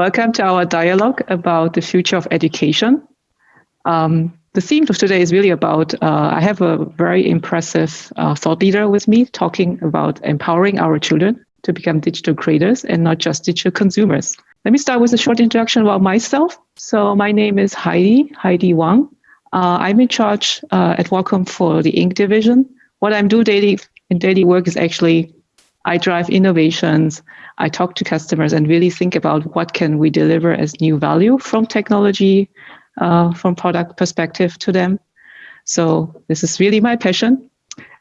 Welcome to our dialogue about the future of education. The theme of today is really about, I have a very impressive thought leader with me talking about empowering our children to become digital creators and not just digital consumers. Let me start with a short introduction about myself. So my name is Heidi Wang. I'm in charge at Wacom for the Ink division. What I'm doing in daily work is actually I drive innovations, I talk to customers and really think about what can we deliver as new value from technology, from product perspective to them. So this is really my passion.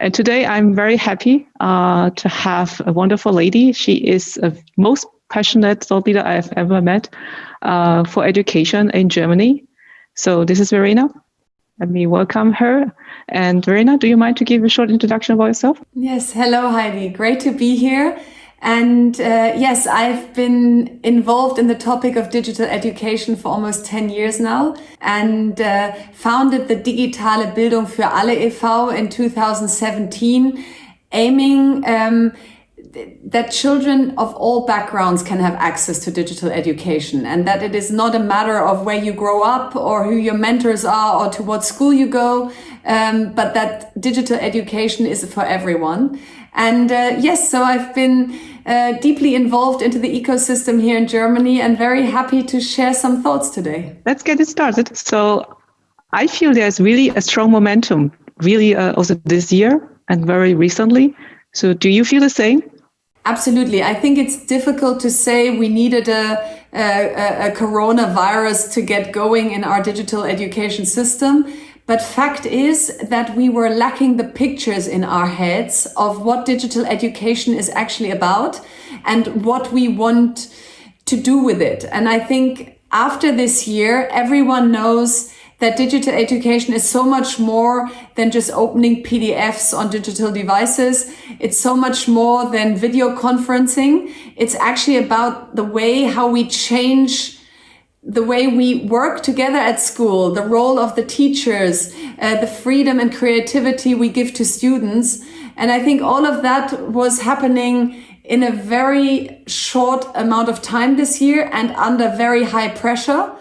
And today I'm very happy to have a wonderful lady. She is the most passionate thought leader I've ever met for education in Germany. So this is Verena. Let me welcome her. And Verena, do you mind to give a short introduction about yourself? Yes, hello Heidi, great to be here. And yes, I've been involved in the topic of digital education for almost 10 years now and founded the Digitale Bildung für alle e.V. in 2017, aiming that children of all backgrounds can have access to digital education and that it is not a matter of where you grow up or who your mentors are or to what school you go, but that digital education is for everyone. And yes, so I've been deeply involved into the ecosystem here in Germany and very happy to share some thoughts today. Let's get it started. So I feel there's really a strong momentum, really also this year and very recently. So do you feel the same? Absolutely. I think it's difficult to say we needed a coronavirus to get going in our digital education system. But fact is that we were lacking the pictures in our heads of what digital education is actually about and what we want to do with it. And I think after this year, everyone knows that digital education is so much more than just opening PDFs on digital devices. It's so much more than video conferencing. It's actually about the way how we change the way we work together at school, the role of the teachers, the freedom and creativity we give to students. And I think all of that was happening in a very short amount of time this year and under very high pressure.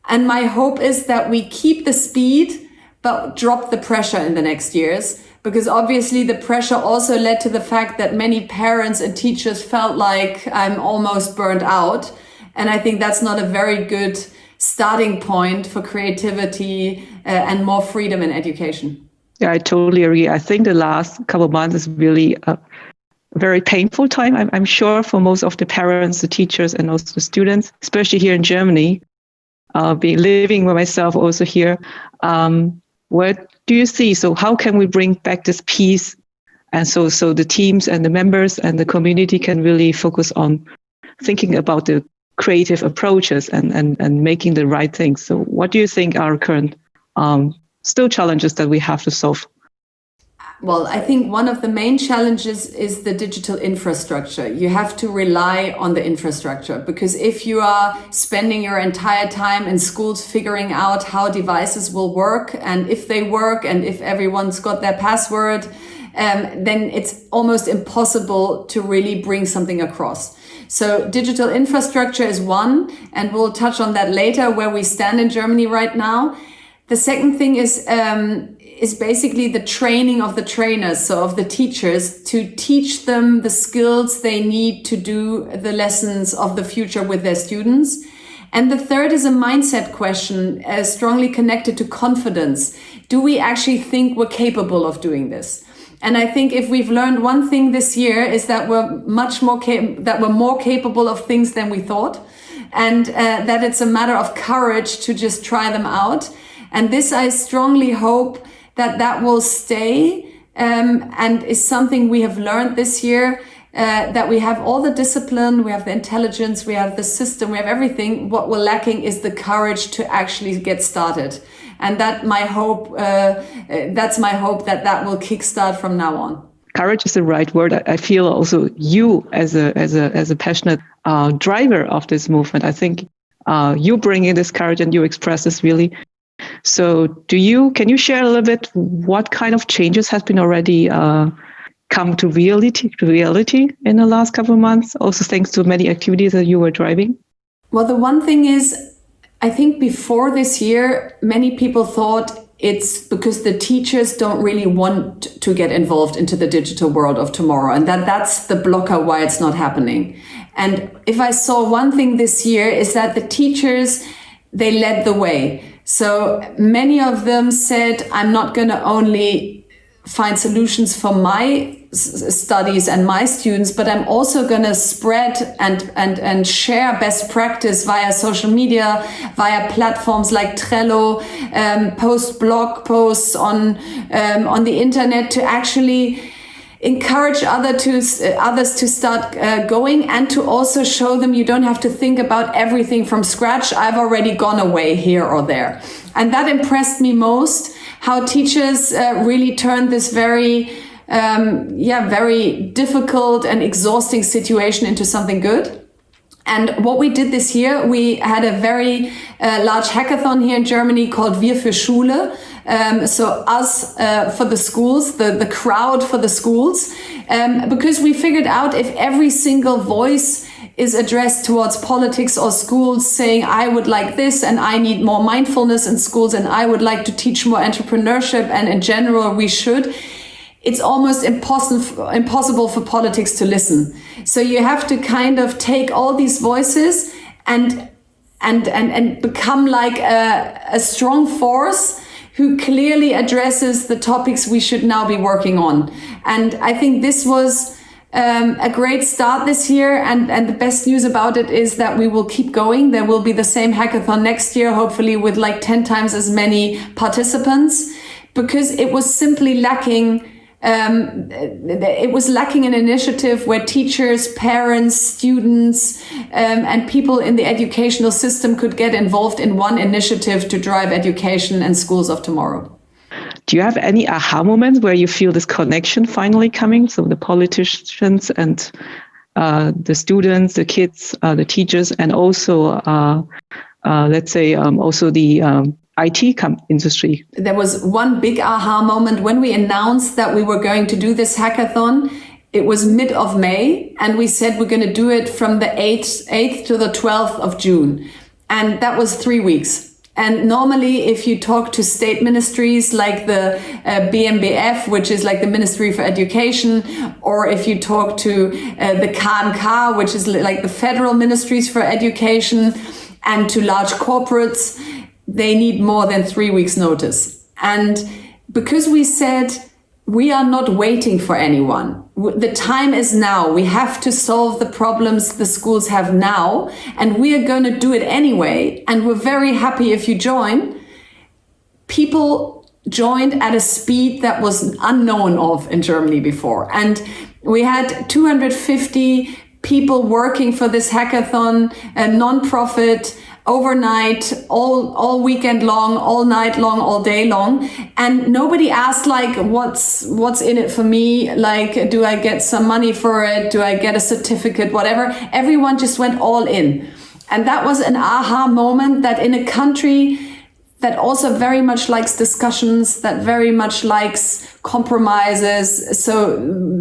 And my hope is that we keep the speed, but drop the pressure in the next years, because obviously the pressure also led to the fact that many parents and teachers felt like I'm almost burned out. And I think that's not a very good starting point for creativity and more freedom in education. Yeah, I totally agree. I think the last couple of months is really a very painful time, I'm sure, for most of the parents, the teachers, and also the students, especially here in Germany. Living with myself also here. What do you see? So how can we bring back this peace? And so the teams and the members and the community can really focus on thinking about the creative approaches and making the right things. So what do you think are current still challenges that we have to solve? Well, I think one of the main challenges is the digital infrastructure. You have to rely on the infrastructure, because if you are spending your entire time in schools figuring out how devices will work and if they work and if everyone's got their password, then it's almost impossible to really bring something across. So digital infrastructure is one, and we'll touch on that later, where we stand in Germany right now. The second thing is basically the training of the trainers, so of the teachers, to teach them the skills they need to do the lessons of the future with their students. And the third is a mindset question, strongly connected to confidence. Do we actually think we're capable of doing this? And I think if we've learned one thing this year is that we're more capable of things than we thought, and that it's a matter of courage to just try them out. And this, I strongly hope that will stay and is something we have learned this year, that we have all the discipline, we have the intelligence, we have the system, we have everything. What we're lacking is the courage to actually get started. And that's my hope that will kickstart from now on. Courage is the right word. I feel also you as a passionate driver of this movement. I think you bring in this courage and you express this really. So can you share a little bit what kind of changes has been already come to reality in the last couple of months, also thanks to many activities that you were driving? Well, the one thing is, I think before this year, many people thought it's because the teachers don't really want to get involved into the digital world of tomorrow, and that's the blocker why it's not happening. And if I saw one thing this year is that the teachers, they led the way. So many of them said, I'm not going to only find solutions for my studies and my students, but I'm also going to spread and share best practice via social media, via platforms like Trello, post blog posts on the internet to actually encourage others to start going, and to also show them you don't have to think about everything from scratch. I've already gone away here or there. And that impressed me most, how teachers really turned this very difficult and exhausting situation into something good. And what we did this year, we had a very large hackathon here in Germany called Wir für Schule. So us for the schools, the crowd for the schools, because we figured out if every single voice is addressed towards politics or schools saying, I would like this and I need more mindfulness in schools and I would like to teach more entrepreneurship and in general we should, it's almost impossible for politics to listen. So you have to kind of take all these voices and become like a strong force who clearly addresses the topics we should now be working on. And I think this was a great start this year. And the best news about it is that we will keep going. There will be the same hackathon next year, hopefully with like 10 times as many participants, because it was simply lacking. It was lacking an initiative where teachers, parents, students, and people in the educational system could get involved in one initiative to drive education and schools of tomorrow. Do you have any aha moments where you feel this connection finally coming? So the politicians and the students, the kids, the teachers, and also, let's say, also the IT industry. There was one big aha moment when we announced that we were going to do this hackathon. It was mid of May, and we said we're going to do it from the 8th to the 12th of June. And that was 3 weeks. And normally, if you talk to state ministries like the BMBF, which is like the Ministry for Education, or if you talk to the KNK, which is like the federal ministries for education, and to large corporates, they need more than 3 weeks notice. And because we said we are not waiting for anyone, the time is now. We have to solve the problems the schools have now, and we are going to do it anyway. And we're very happy if you join. People joined at a speed that was unknown of in Germany before. And we had 250 people working for this hackathon, a non-profit, overnight, all weekend long, all night long, all day long. And nobody asked like, what's in it for me? Like, do I get some money for it? Do I get a certificate? Whatever. Everyone just went all in. And that was an aha moment that in a country that also very much likes discussions, that very much likes compromises, so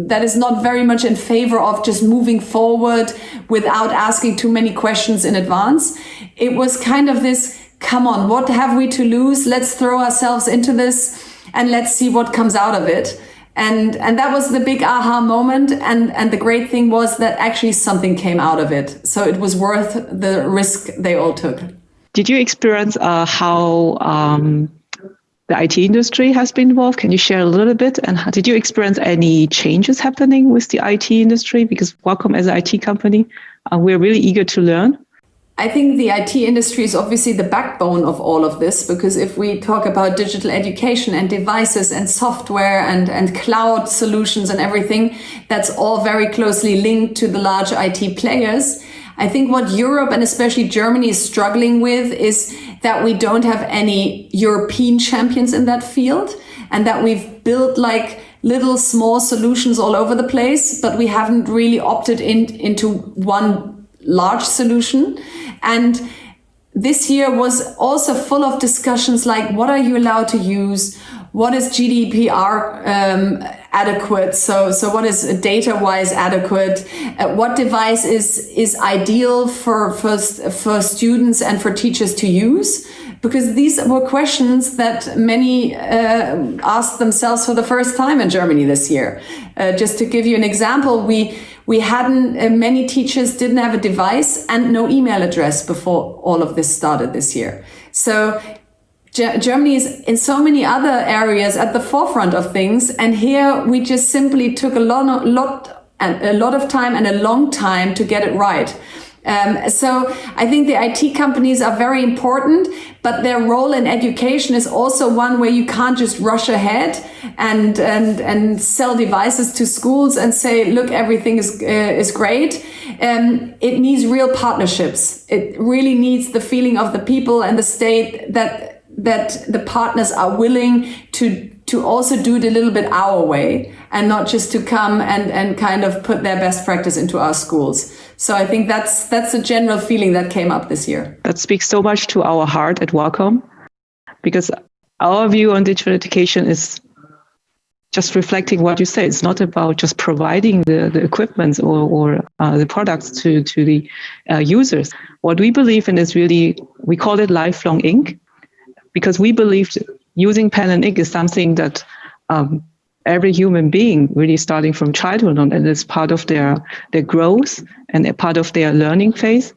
that is not very much in favor of just moving forward without asking too many questions in advance. It was kind of this, come on, what have we to lose? Let's throw ourselves into this and let's see what comes out of it. And that was the big aha moment. And the great thing was that actually something came out of it. So it was worth the risk they all took. Did you experience how the IT industry has been involved? Can you share a little bit? And did you experience any changes happening with the IT industry? Because Wacom as an IT company, we're really eager to learn. I think the IT industry is obviously the backbone of all of this, because if we talk about digital education and devices and software and cloud solutions and everything, that's all very closely linked to the large IT players. I think what Europe and especially Germany is struggling with is that we don't have any European champions in that field, and that we've built like little small solutions all over the place, but we haven't really opted into one large solution. And this year was also full of discussions like, what are you allowed to use? What is GDPR adequate? So what is data-wise adequate? What device is ideal for students and for teachers to use? Because these were questions that many asked themselves for the first time in Germany this year. Just to give you an example, we hadn't, many teachers didn't have a device and no email address before all of this started this year. So Germany is in so many other areas at the forefront of things. And here we just simply took a lot of time and a long time to get it right. So I think the IT companies are very important, but their role in education is also one where you can't just rush ahead and sell devices to schools and say, look, everything is great. It needs real partnerships. It really needs the feeling of the people and the state that the partners are willing to also do it a little bit our way and not just to come and kind of put their best practice into our schools. So I think that's a general feeling that came up this year. That speaks so much to our heart at Wacom, because our view on digital education is just reflecting what you say. It's not about just providing the equipment or the products to the users. What we believe in is really, we call it lifelong ink, because we believe using pen and ink is something that every human being, really starting from childhood on, and it's part of their growth and a part of their learning phase.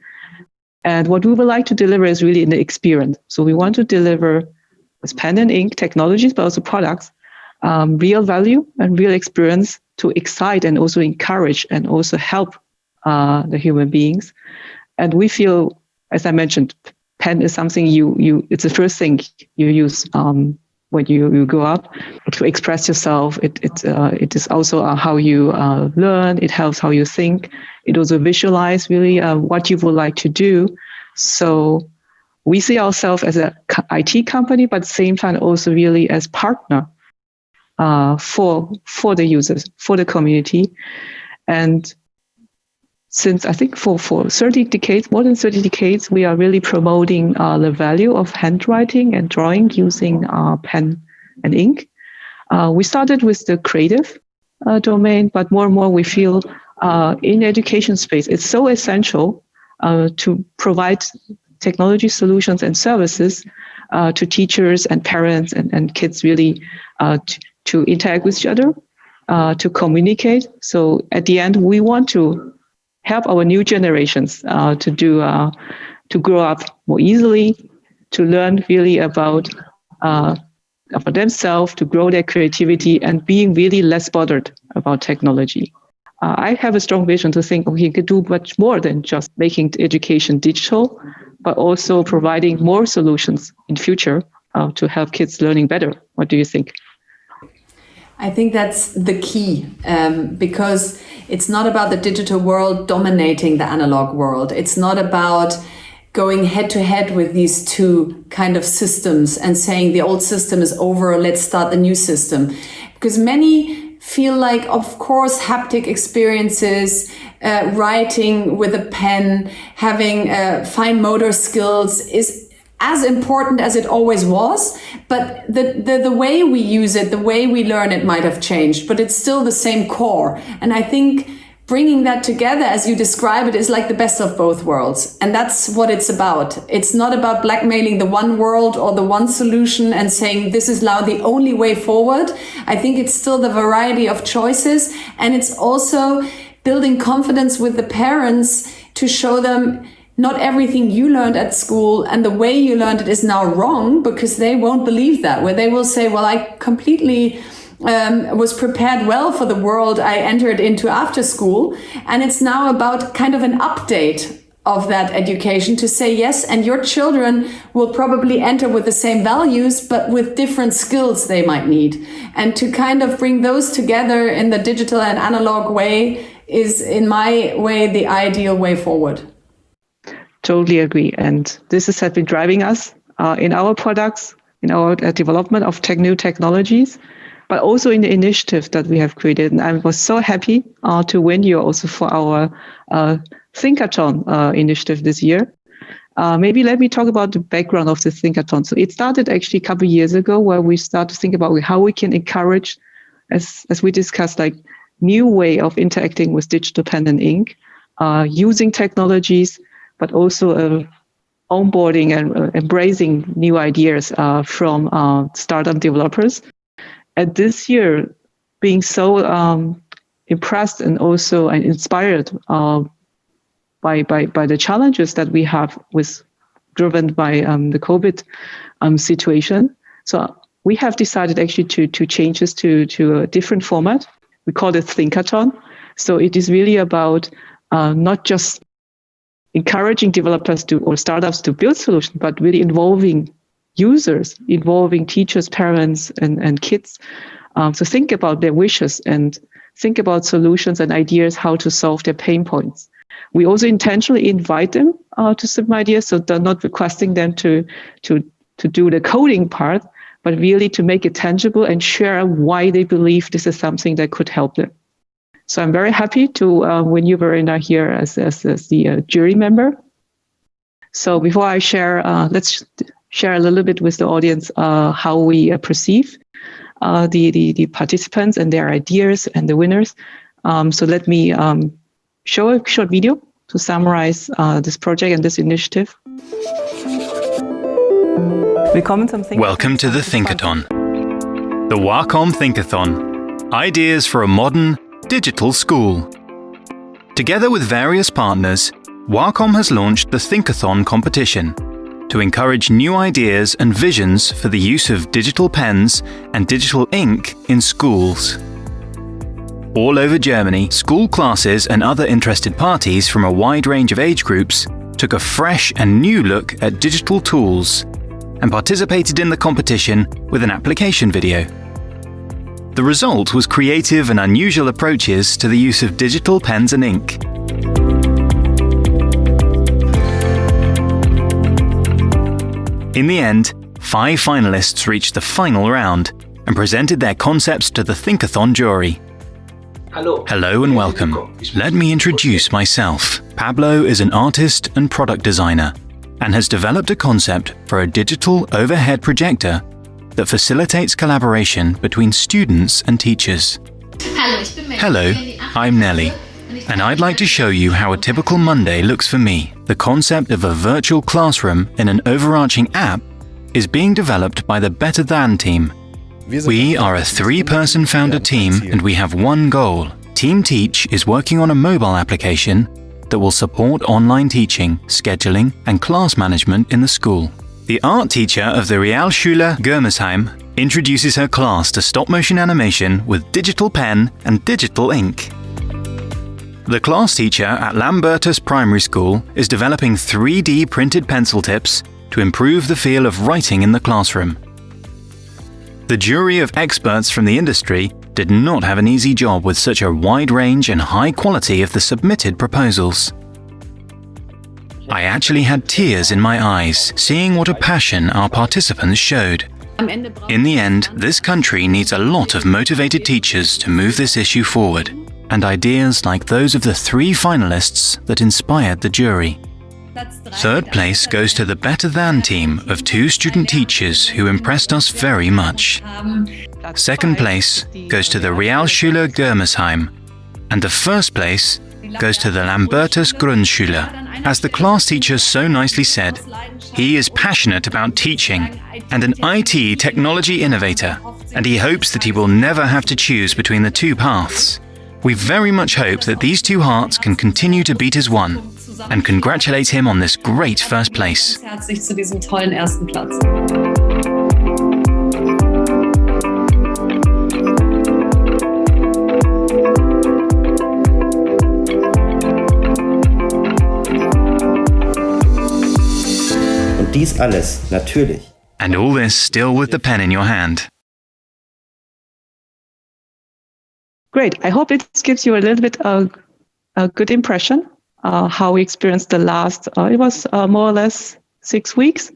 And what we would like to deliver is really in the experience. So we want to deliver with pen and ink technologies, but also products, real value and real experience to excite and also encourage and also help the human beings. And we feel, as I mentioned, pen is something it's the first thing you use when you grow up to express yourself. It is also how you learn. It helps how you think. It also visualize really what you would like to do. So we see ourselves as an IT company, but at the same time also really as partner for the users, for the community. And since I think for 30 decades, more than 30 decades, we are really promoting the value of handwriting and drawing using pen and ink. We started with the creative domain, but more and more we feel in education space, it's so essential to provide technology solutions and services to teachers and parents and kids really to interact with each other, to communicate. So at the end, we want to help our new generations to grow up more easily, to learn really about themselves, to grow their creativity, and being really less bothered about technology. I have a strong vision to think we could do much more than just making education digital, but also providing more solutions in future to help kids learning better. What do you think? I think that's the key, because it's not about the digital world dominating the analog world. It's not about going head to head with these two kind of systems and saying the old system is over, let's start the new system. Because many feel like, of course, haptic experiences, writing with a pen, having fine motor skills is as important as it always was, but the way we use it, the way we learn it might have changed, but it's still the same core. And I think bringing that together, as you describe it, is like the best of both worlds. And that's what it's about. It's not about blackmailing the one world or the one solution and saying this is now the only way forward. I think it's still the variety of choices. And it's also building confidence with the parents to show them not everything you learned at school and the way you learned it is now wrong, because they won't believe that, where they will say, well, I completely was prepared well for the world I entered into after school. And it's now about kind of an update of that education to say, yes, and your children will probably enter with the same values, but with different skills they might need. And to kind of bring those together in the digital and analog way is, in my way, the ideal way forward. Totally agree. And this has been driving us in our products, in our development of new technologies, but also in the initiative that we have created. And I was so happy to win you also for our Thinkathon initiative this year. Maybe let me talk about the background of the Thinkathon. So it started actually a couple of years ago, where we started to think about how we can encourage as we discussed, like new way of interacting with digital pen and ink, using technologies, but also onboarding and embracing new ideas from startup developers. And this year, being so impressed and also inspired by the challenges that we have driven by the COVID situation. So we have decided actually to change this to a different format. We call it Thinkathon. So it is really about not just encouraging developers or startups to build solutions, but really involving users, involving teachers, parents, and kids. So think about their wishes and think about solutions and ideas how to solve their pain points. We also intentionally invite them to submit ideas, so they're not requesting them to do the coding part, but really to make it tangible and share why they believe this is something that could help them. So I'm very happy to win you, Verena, here as the jury member. So before I share, let's share a little bit with the audience how we perceive the participants and their ideas and the winners. So let me show a short video to summarize this project and this initiative. Welcome to the Thinkathon, the Wacom Thinkathon, ideas for a modern, digital school. Together with various partners, Wacom has launched the Thinkathon competition to encourage new ideas and visions for the use of digital pens and digital ink in schools. All over Germany, school classes and other interested parties from a wide range of age groups took a fresh and new look at digital tools and participated in the competition with an application video. The result was creative and unusual approaches to the use of digital pens and ink. In the end, 5 finalists reached the final round and presented their concepts to the Thinkathon jury. Hello and welcome. Let me introduce myself. Pablo is an artist and product designer and has developed a concept for a digital overhead projector that facilitates collaboration between students and teachers. Hello, I'm Nelly, and I'd like to show you how a typical Monday looks for me. The concept of a virtual classroom in an overarching app is being developed by the Better Than team. We are a 3-person founder team and we have one goal. Team Teach is working on a mobile application that will support online teaching, scheduling, and class management in the school. The art teacher of the Realschule Germersheim introduces her class to stop-motion animation with digital pen and digital ink. The class teacher at Lambertus Primary School is developing 3D printed pencil tips to improve the feel of writing in the classroom. The jury of experts from the industry did not have an easy job with such a wide range and high quality of the submitted proposals. I actually had tears in my eyes, seeing what a passion our participants showed. In the end, this country needs a lot of motivated teachers to move this issue forward, and ideas like those of the 3 finalists that inspired the jury. Third place goes to the Better Than team of 2 student teachers who impressed us very much. Second place goes to the Realschule Germersheim, and the first place goes to the Lambertus Grundschule. As the class teacher so nicely said, he is passionate about teaching and an IT technology innovator, and he hopes that he will never have to choose between the 2 paths. We very much hope that these 2 hearts can continue to beat as one, and congratulate him on this great first place. Herzlich zu diesem tollen ersten Platz. Und dies alles natürlich. And all this still with the pen in your hand. Great. I hope it gives you a little bit a good impression how we experienced the last, it was more or less 6 weeks,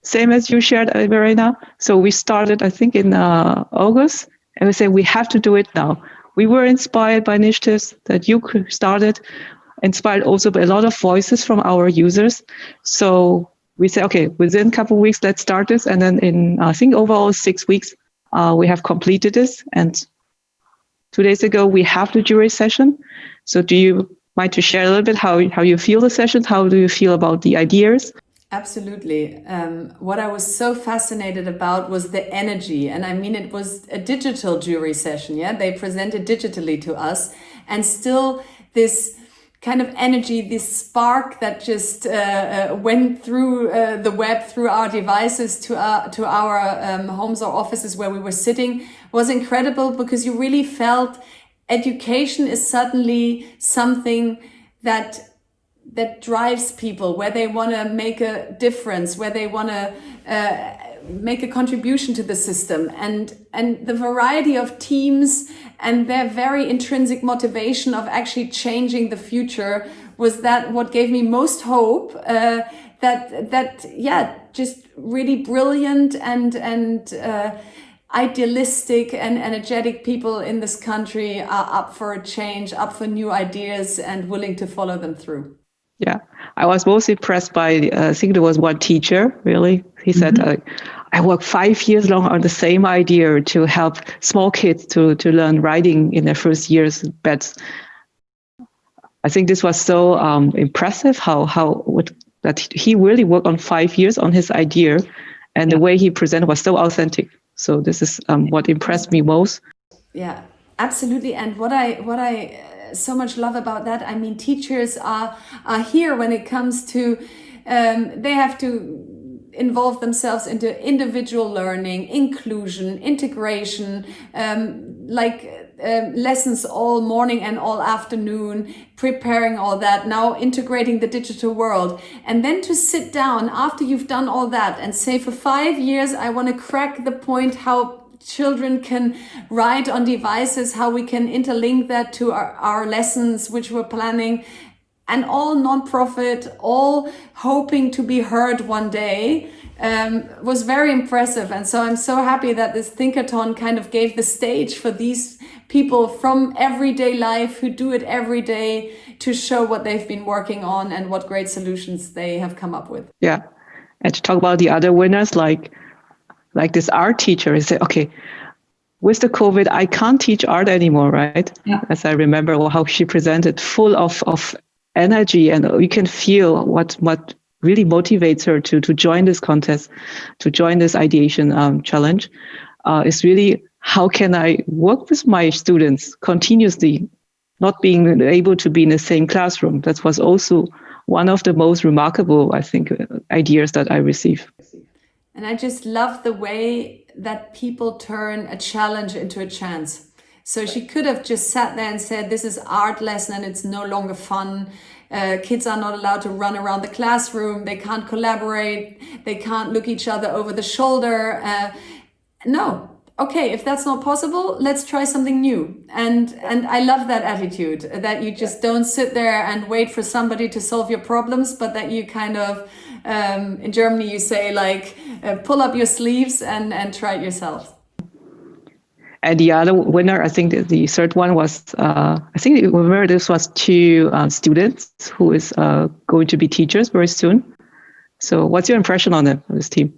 same as you shared, Verena. So we started, I think, in August, and we said we have to do it now. We were inspired by initiatives that you started, inspired also by a lot of voices from our users. So we said, okay, within a couple of weeks, let's start this. And then in, I think, overall 6 weeks, we have completed this. And 2 days ago, we have the jury session. So do you mind to share a little bit how you feel the sessions? How do you feel about the ideas? Absolutely. What I was so fascinated about was the energy. And I mean, it was a digital jury session. Yeah, they presented digitally to us, and still this kind of energy, this spark that just went through the web, through our devices to our homes or offices where we were sitting, was incredible, because you really felt education is suddenly something that drives people, where they want to make a difference, where they want to make a contribution to the system, and the variety of teams and their very intrinsic motivation of actually changing the future was that what gave me most hope, just really brilliant and idealistic and energetic people in this country are up for a change, up for new ideas, and willing to follow them through. Yeah, I was most impressed by, I think there was one teacher, really. He said, I worked 5 years long on the same idea to help small kids to learn writing in their first years. But I think this was so impressive that he really worked on 5 years on his idea, and the way he presented was so authentic. So this is what impressed me most. Yeah, absolutely. And what I so much love about that, I mean, teachers are here when it comes to, they have to involve themselves into individual learning, inclusion, integration, lessons all morning and all afternoon, preparing all that, now integrating the digital world. And then to sit down after you've done all that and say, for 5 years, I want to crack the point how children can write on devices, how we can interlink that to our lessons, which we're planning, and all non-profit, all hoping to be heard one day, was very impressive. And so I'm so happy that this Thinkathon kind of gave the stage for these people from everyday life who do it every day to show what they've been working on and what great solutions they have come up with. Yeah. And to talk about the other winners, like this art teacher, he said, okay, with the COVID, I can't teach art anymore, right? Yeah. As I remember how she presented, full of energy, and you can feel what really motivates her to join this contest, to join this ideation challenge, is really, how can I work with my students continuously, not being able to be in the same classroom? That was also one of the most remarkable, I think, ideas that I received. And I just love the way that people turn a challenge into a chance. So she could have just sat there and said, this is art lesson and it's no longer fun. Kids are not allowed to run around the classroom. They can't collaborate. They can't look each other over the shoulder. No. Okay, if that's not possible, let's try something new. And I love that attitude, that you just don't sit there and wait for somebody to solve your problems, but that you kind of, in Germany, you say pull up your sleeves and try it yourself. And the other winner, I think the third one was, I think remember this was 2 students who is going to be teachers very soon. So what's your impression on this team?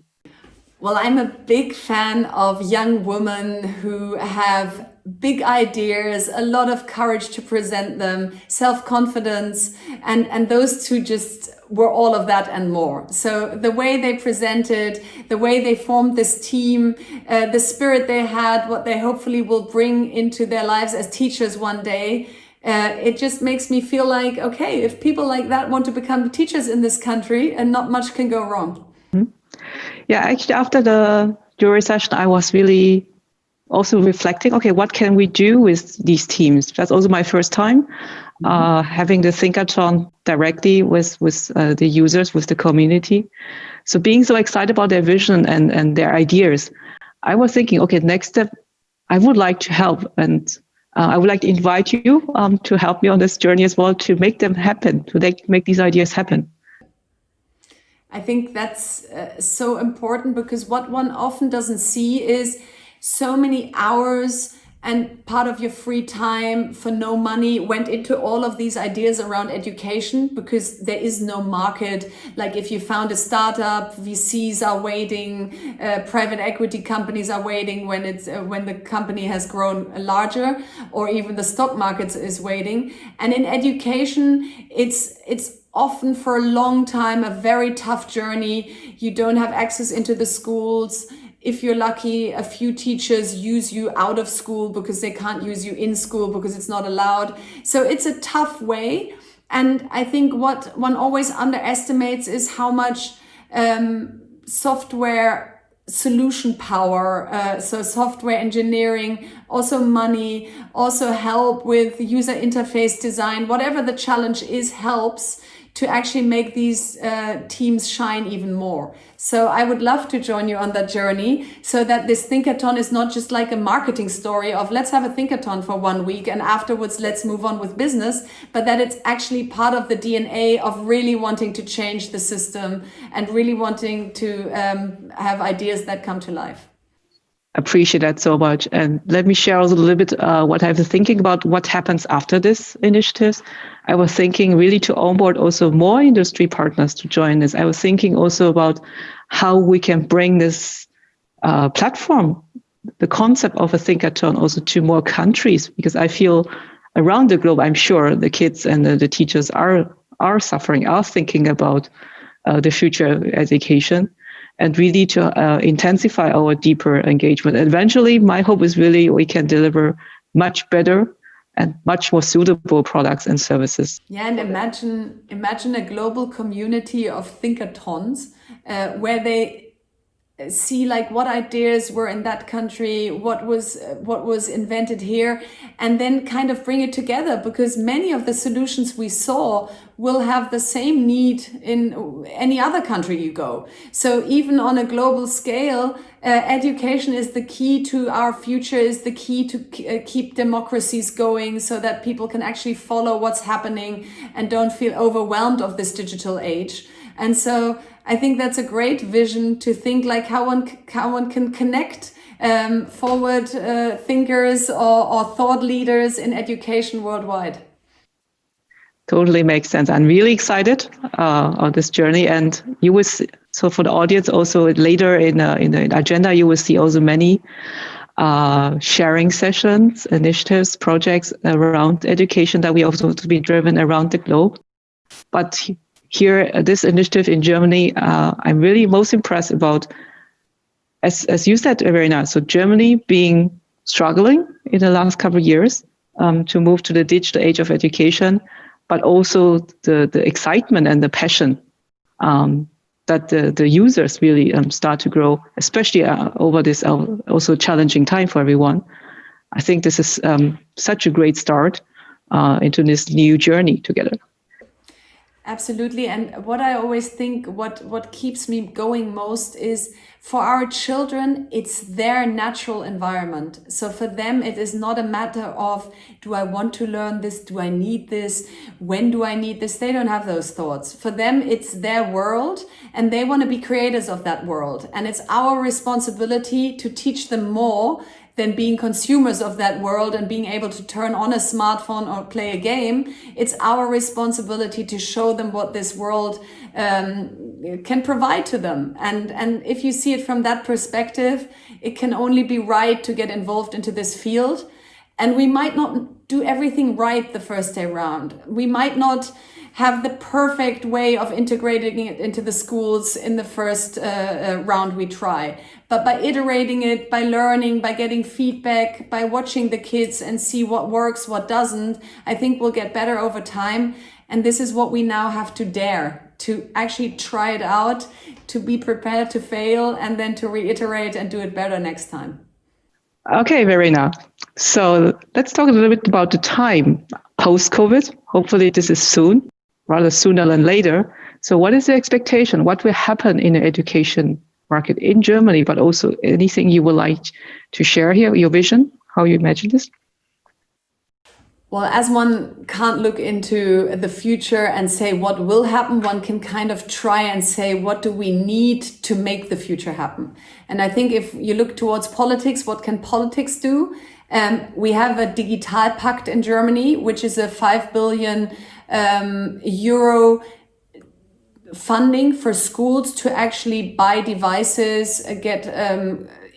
Well, I'm a big fan of young women who have big ideas, a lot of courage to present them, self-confidence, and those 2 just were all of that and more. So the way they presented, the way they formed this team, the spirit they had, what they hopefully will bring into their lives as teachers one day, it just makes me feel like, okay, if people like that want to become teachers in this country, and not much can go wrong. Yeah, actually, after the jury session, I was really also reflecting, okay, what can we do with these teams? That's also my first time having the Thinkathon directly with the users, with the community. So being so excited about their vision and their ideas, I was thinking, okay, next step, I would like to help. And I would like to invite you to help me on this journey as well, to make them happen, to make these ideas happen. I think that's so important, because what one often doesn't see is so many hours and part of your free time for no money went into all of these ideas around education, because there is no market. Like if you found a startup, VCs are waiting, private equity companies are waiting when the company has grown larger, or even the stock market is waiting. And in education, it's often for a long time a very tough journey. You don't have access into the schools. If you're lucky, a few teachers use you out of school because they can't use you in school because it's not allowed. So it's a tough way. And I think what one always underestimates is how much software solution power, so software engineering, also money, also help with user interface design, whatever the challenge is, helps to actually make these teams shine even more. So I would love to join you on that journey, so that this Thinkathon is not just like a marketing story of let's have a Thinkathon for 1 week and afterwards let's move on with business, but that it's actually part of the DNA of really wanting to change the system and really wanting to have ideas that come to life. Appreciate that so much. And let me share also a little bit what I was thinking about what happens after this initiative. I was thinking really to onboard also more industry partners to join this. I was thinking also about how we can bring this platform, the concept of a Thinkathon, also to more countries, because I feel around the globe, I'm sure the kids and the teachers are suffering, are thinking about the future of education. And really to intensify our deeper engagement. Eventually, my hope is really we can deliver much better and much more suitable products and services. Yeah, and imagine a global community of Thinkathons where they see like what ideas were in that country, what was invented here, and then kind of bring it together, because many of the solutions we saw will have the same need in any other country you go. So even on a global scale, education is the key to our future, is the key to keep democracies going, so that people can actually follow what's happening and don't feel overwhelmed of this digital age. And so I think that's a great vision, to think like how one can connect forward thinkers or thought leaders in education worldwide. Totally makes sense. I'm really excited on this journey, and you will see, so for the audience also later in the agenda you will see also many sharing sessions, initiatives, projects around education that we also to be driven around the globe. But here, this initiative in Germany, I'm really most impressed about, as you said, Verena, so Germany being struggling in the last couple of years to move to the digital age of education, but also the excitement and the passion that the users really start to grow, especially over this also challenging time for everyone. I think this is such a great start into this new journey together. Absolutely. And what I always think, what keeps me going most is, for our children, it's their natural environment. So for them, it is not a matter of, do I want to learn this? Do I need this? When do I need this? They don't have those thoughts. For them, it's their world, and they want to be creators of that world. And it's our responsibility to teach them more than being consumers of that world and being able to turn on a smartphone or play a game. It's our responsibility to show them what this world can provide to them. And if you see it from that perspective, it can only be right to get involved into this field. And we might not do everything right the first day round. We might not have the perfect way of integrating it into the schools in the first round we try. But by iterating it, by learning, by getting feedback, by watching the kids and see what works, what doesn't, I think we'll get better over time. And this is what we now have to dare, to actually try it out, to be prepared to fail, and then to reiterate and do it better next time. Okay, Verena. So let's talk a little bit about the time post-COVID. Hopefully this is soon, rather sooner than later. So what is the expectation? What will happen in the education market in Germany, but also anything you would like to share here, your vision, how you imagine this? Well, as one can't look into the future and say what will happen, one can kind of try and say, what do we need to make the future happen? And I think if you look towards politics, what can politics do? We have a Digitale Pact in Germany, which is a 5 billion euro funding for schools to actually buy devices, get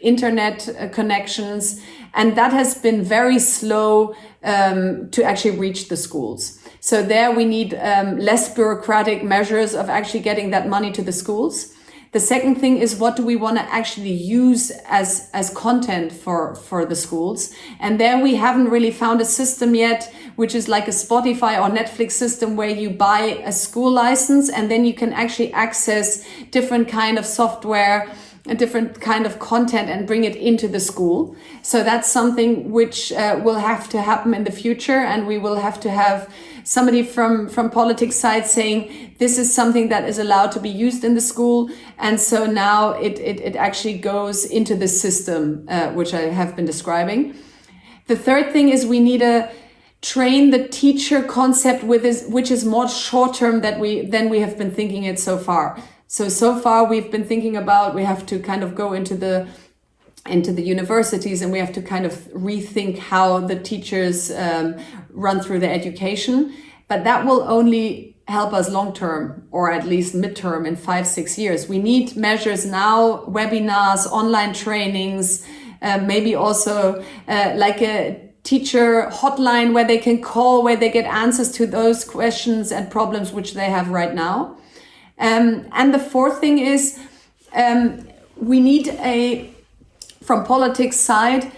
internet connections, and that has been very slow to actually reach the schools. So there we need less bureaucratic measures of actually getting that money to the schools. The second thing is, what do we want to actually use as content for the schools? And there we haven't really found a system yet, which is like a Spotify or Netflix system where you buy a school license and then you can actually access different kind of software, a different kind of content and bring it into the school. So that's something which will have to happen in the future, and we will have to have somebody from politics side saying this is something that is allowed to be used in the school. And so now it actually goes into the system, which I have been describing. The third thing is we need to train the teacher concept which is more short term than we have been thinking it so far. So far we've been thinking about, we have to kind of go into the universities and we have to kind of rethink how the teachers run through the education. But that will only help us long term, or at least midterm in 5-6 years. We need measures now, webinars, online trainings, maybe also like a teacher hotline where they can call, where they get answers to those questions and problems which they have right now. And the fourth thing is we need from politics side,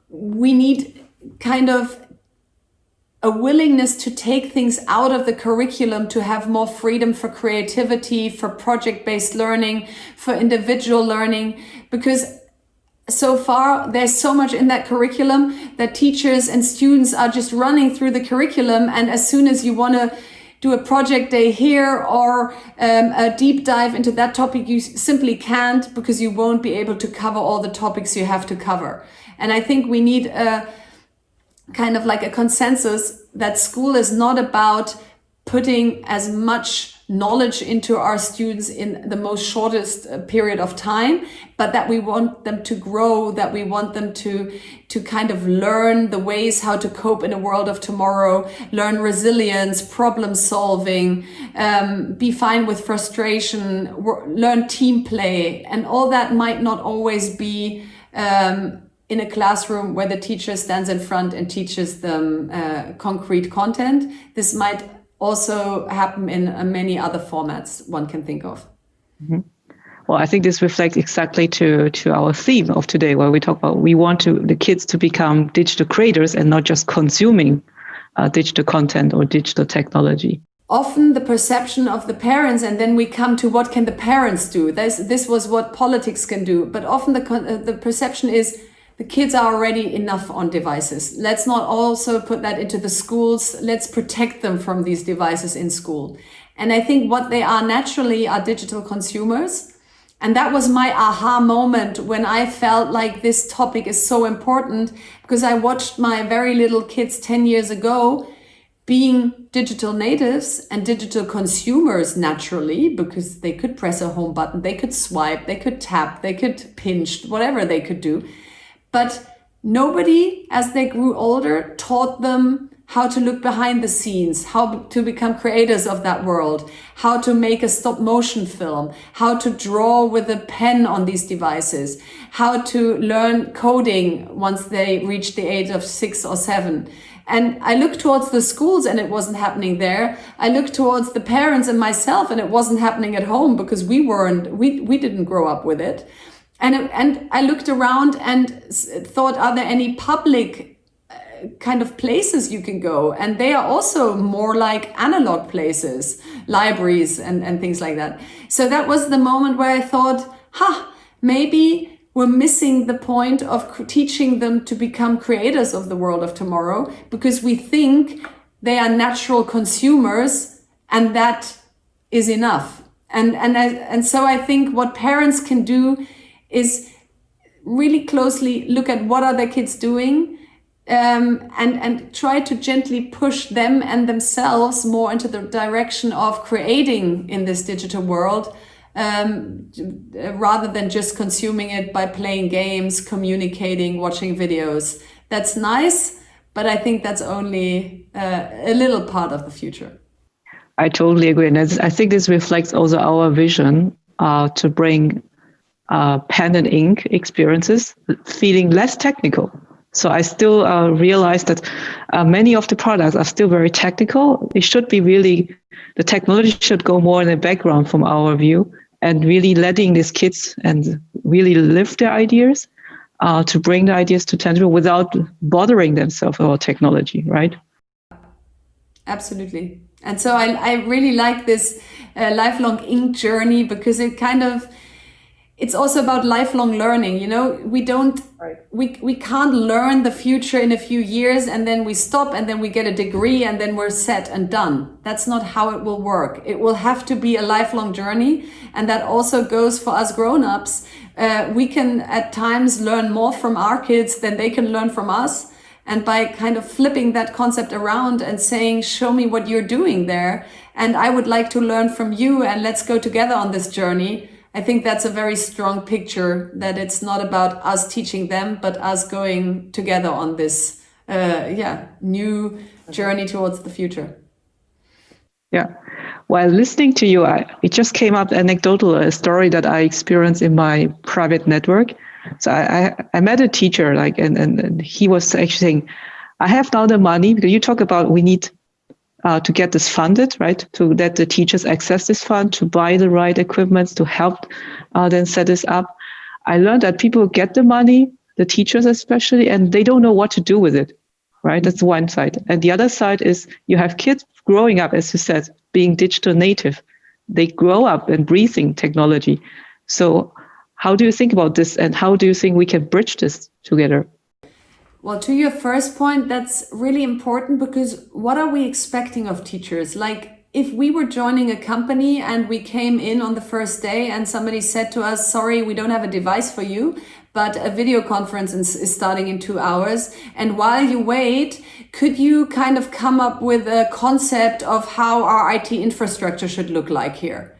we need kind of a willingness to take things out of the curriculum, to have more freedom for creativity, for project-based learning, for individual learning, because so far there's so much in that curriculum that teachers and students are just running through the curriculum, and as soon as you want to do a project day here or a deep dive into that topic, you simply can't, because you won't be able to cover all the topics you have to cover. And I think we need a kind of like a consensus that school is not about putting as much knowledge into our students in the most shortest period of time, but that we want them to grow, that we want them to kind of learn the ways how to cope in a world of tomorrow, learn resilience, problem solving, be fine with frustration, learn team play. And all that might not always be in a classroom where the teacher stands in front and teaches them concrete content. This might also happen in many other formats one can think of. Mm-hmm. Well, I think this reflects exactly to our theme of today, where we talk about we want the kids to become digital creators and not just consuming digital content or digital technology. Often the perception of the parents, and then we come to what can the parents do. This was what politics can do, but often the perception is the kids are already enough on devices. Let's not also put that into the schools. Let's protect them from these devices in school. And I think what they are naturally are digital consumers. And that was my aha moment when I felt like this topic is so important, because I watched my very little kids 10 years ago being digital natives and digital consumers naturally, because they could press a home button, they could swipe, they could tap, they could pinch, whatever they could do. But nobody, as they grew older, taught them how to look behind the scenes, how to become creators of that world, how to make a stop motion film, how to draw with a pen on these devices, how to learn coding once they reached the age of 6 or 7. And I looked towards the schools and it wasn't happening there. I looked towards the parents and myself and it wasn't happening at home, because we didn't grow up with it. And I looked around and thought, are there any public kind of places you can go? And they are also more like analog places, libraries and things like that. So that was the moment where I thought, maybe we're missing the point of teaching them to become creators of the world of tomorrow, because we think they are natural consumers and that is enough. And so I think what parents can do is really closely look at what are their kids doing, and try to gently push them and themselves more into the direction of creating in this digital world, rather than just consuming it by playing games, communicating, watching videos. That's nice, but I think that's only a little part of the future. I totally agree. And I think this reflects also our vision to bring pen and ink experiences feeling less technical. So I still realize that many of the products are still very technical. It should be really, the technology should go more in the background from our view, and really letting these kids and really live their ideas to bring the ideas to tangible without bothering themselves about technology, right? Absolutely. And so I really like this lifelong ink journey, because it's also about lifelong learning. You know, we can't learn the future in a few years and then we stop and then we get a degree and then we're set and done. That's not how it will work. It will have to be a lifelong journey. And that also goes for us grown-ups. We can at times learn more from our kids than they can learn from us. And by kind of flipping that concept around and saying, show me what you're doing there, and I would like to learn from you, and let's go together on this journey. I think that's a very strong picture, that it's not about us teaching them, but us going together on this new journey towards the future. Yeah. While listening to you, it just came up anecdotal, a story that I experienced in my private network. So I met a teacher, and he was actually saying, I have now the money, because you talk about we need to get this funded, right? To let the teachers access this fund, to buy the right equipment, to help then set this up. I learned that people get the money, the teachers especially, and they don't know what to do with it, right? That's one side. And the other side is you have kids growing up, as you said, being digital native. They grow up and breathing technology. So how do you think about this, and how do you think we can bridge this together? Well, to your first point, that's really important, because what are we expecting of teachers? Like, if we were joining a company and we came in on the first day and somebody said to us, sorry, we don't have a device for you, but a video conference is starting in 2 hours. And while you wait, could you kind of come up with a concept of how our IT infrastructure should look like here?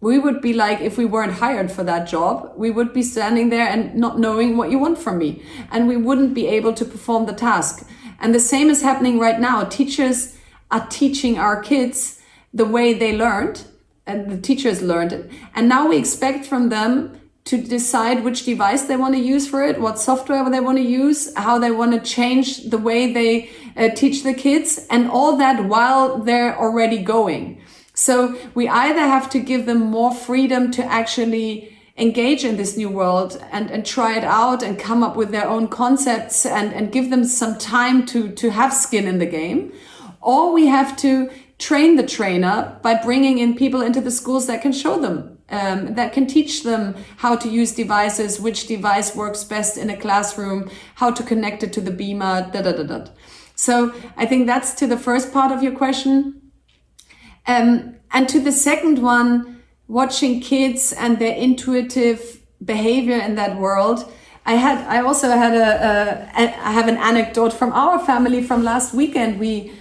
We would be like, if we weren't hired for that job, we would be standing there and not knowing what you want from me. And we wouldn't be able to perform the task. And the same is happening right now. Teachers are teaching our kids the way they learned, and the teachers learned it. And now we expect from them to decide which device they want to use for it, what software they want to use, how they want to change the way they teach the kids, and all that while they're already going. So we either have to give them more freedom to actually engage in this new world and try it out and come up with their own concepts and give them some time to have skin in the game. Or we have to train the trainer by bringing in people into the schools that can show them, that can teach them how to use devices, which device works best in a classroom, how to connect it to the beamer, So I think that's to the first part of your question. And to the second one, watching kids and their intuitive behavior in that world, I have an anecdote from our family from last weekend. We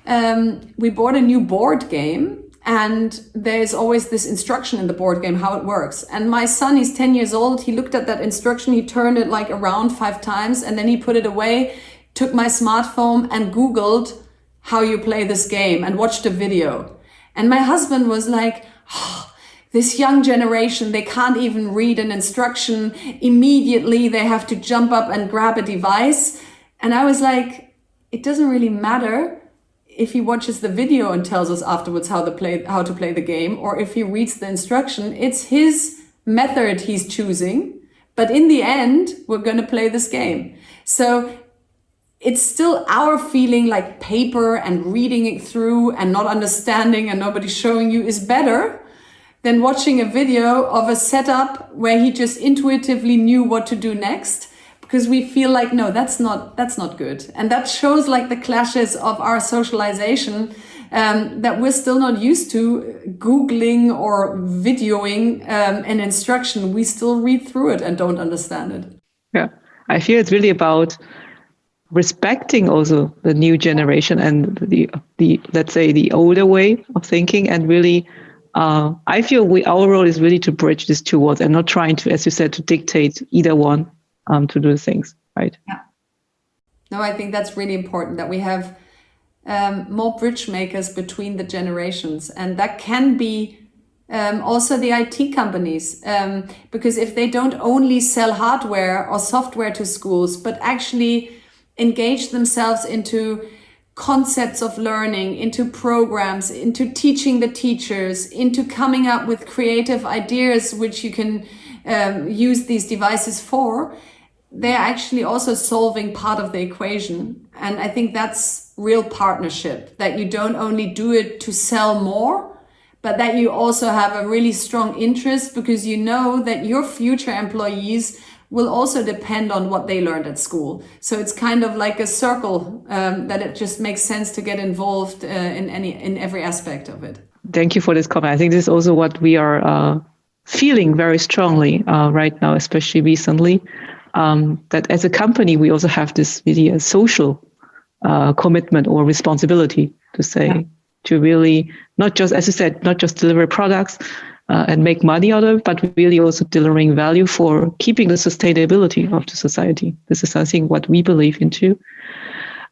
bought a new board game, and there's always this instruction in the board game, how it works. And my son, he's 10 years old. He looked at that instruction, he turned it like around 5 times, and then he put it away, took my smartphone and Googled how you play this game and watched a video. And my husband was like, oh, this young generation, they can't even read an instruction. Immediately, they have to jump up and grab a device. And I was like, it doesn't really matter if he watches the video and tells us afterwards how to play the game, or if he reads the instruction. It's his method he's choosing. But in the end, we're going to play this game. So it's still our feeling like paper and reading it through and not understanding and nobody showing you is better than watching a video of a setup where he just intuitively knew what to do next, because we feel like, no, that's not good. And that shows like the clashes of our socialization, that we're still not used to Googling or videoing an instruction. We still read through it and don't understand it. Yeah, I feel it's really about respecting also the new generation and the let's say the older way of thinking, and really I feel our role is really to bridge these two worlds and not trying to, as you said, to dictate either one to do things, right? Yeah. No, I think that's really important that we have more bridge makers between the generations. And that can be also the IT companies, because if they don't only sell hardware or software to schools, but actually engage themselves into concepts of learning, into programs, into teaching the teachers, into coming up with creative ideas which you can use these devices for, they're actually also solving part of the equation. And I think that's real partnership, that you don't only do it to sell more, but that you also have a really strong interest because you know that your future employees will also depend on what they learned at school. So it's kind of like a circle that it just makes sense to get involved in every aspect of it. Thank you for this comment. I think this is also what we are feeling very strongly right now, especially recently, that as a company, we also have this really a social commitment or responsibility to say, to really not just, as you said, not just deliver products and make money out of it, but really also delivering value for keeping the sustainability of the society. This is, I think, what we believe into.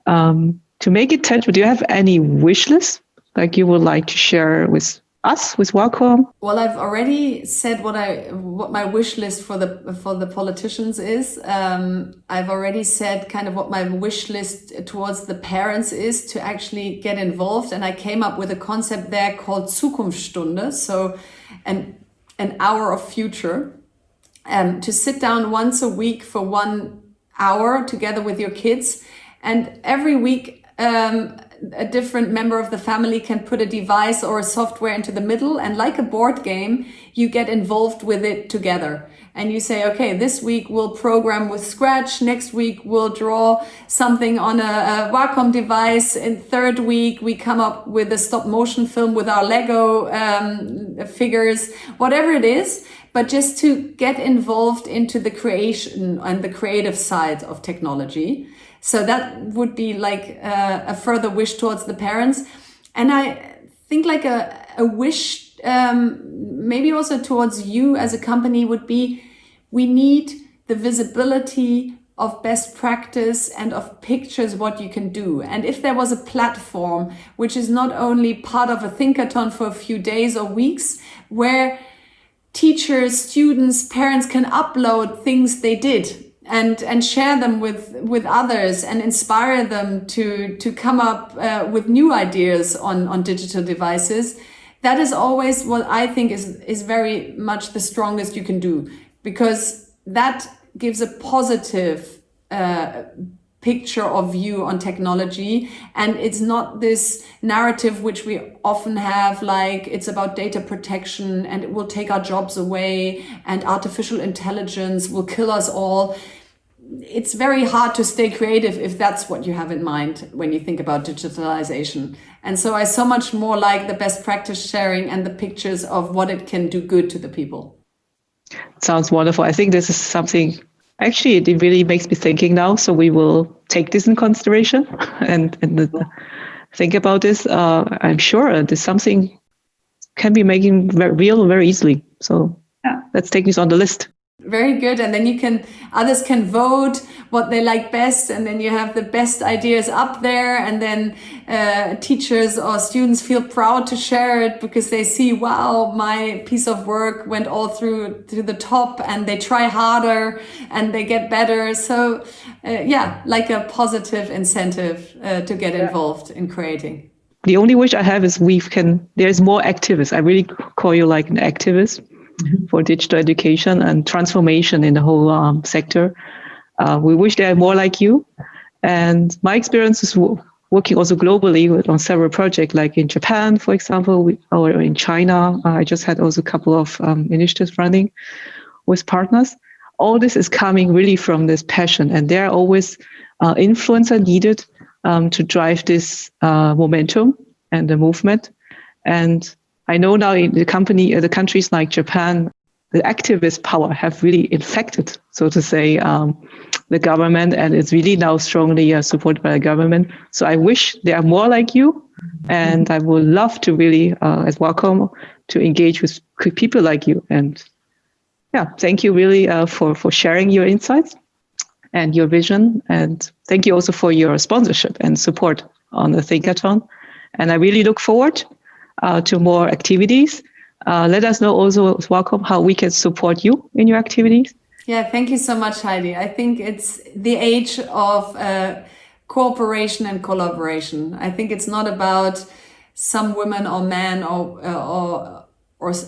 To make it tangible, do you have any wish list like you would like to share with us, with Wacom? Well, I've already said what my wish list for the politicians is. I've already said kind of what my wish list towards the parents is to actually get involved, and I came up with a concept there called Zukunftsstunde, so an hour of future, to sit down once a week for 1 hour together with your kids, and every week a different member of the family can put a device or a software into the middle, and like a board game, you get involved with it together. And you say, okay, this week we'll program with Scratch, next week we'll draw something on a Wacom device, in third week we come up with a stop motion film with our Lego figures, whatever it is, but just to get involved into the creation and the creative side of technology. So that would be like a further wish towards the parents. And I think like a wish maybe also towards you as a company would be, we need the visibility of best practice and of pictures what you can do. And if there was a platform which is not only part of a Thinkathon for a few days or weeks, where teachers, students, parents can upload things they did and share them with others and inspire them to come up with new ideas on digital devices. That is always what I think is very much the strongest you can do, because that gives a positive picture of view on technology. And it's not this narrative which we often have, like it's about data protection and it will take our jobs away and artificial intelligence will kill us all. It's very hard to stay creative if that's what you have in mind when you think about digitalization. And so I so much more like the best practice sharing and the pictures of what it can do good to the people. Sounds wonderful. I think this is something, actually, it really makes me thinking now. So we will take this in consideration and think about this. I'm sure there's something can be making real very easily. So let's take this on the list. Very good. And then others can vote what they like best. And then you have the best ideas up there. And then teachers or students feel proud to share it because they see, wow, my piece of work went all through to the top, and they try harder and they get better. So like a positive incentive to get involved in creating. The only wish I have is there's more activists. I really call you like an activist for digital education and transformation in the whole sector. We wish there are more like you. And my experience is working also globally on several projects, like in Japan, for example, or in China. I just had also a couple of initiatives running with partners. All this is coming really from this passion, and there are always influencer needed to drive this momentum and the movement. And I know now in the countries like Japan, the activist power have really infected, so to say, the government, and it's really now strongly supported by the government. So I wish there are more like you, and I would love to really, as Wacom, to engage with people like you. And yeah, thank you really for sharing your insights and your vision. And thank you also for your sponsorship and support on the Thinkathon. And I really look forward to more activities. Let us know also, Wacom, how we can support you in your activities. Yeah, thank you so much, Heidi. I think it's the age of cooperation and collaboration. I think it's not about some women or men or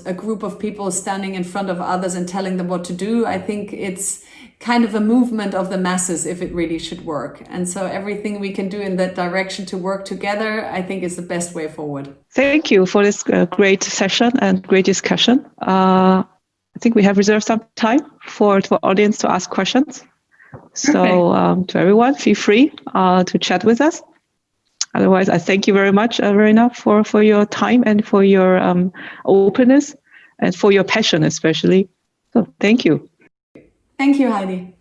a group of people standing in front of others and telling them what to do. I think it's kind of a movement of the masses if it really should work. And so everything we can do in that direction to work together, I think is the best way forward. Thank you for this great session and great discussion. I think we have reserved some time for audience to ask questions. So to everyone, feel free to chat with us. Otherwise, I thank you very much, Verena, for your time and for your openness and for your passion, especially. So thank you. Thank you, Heidi.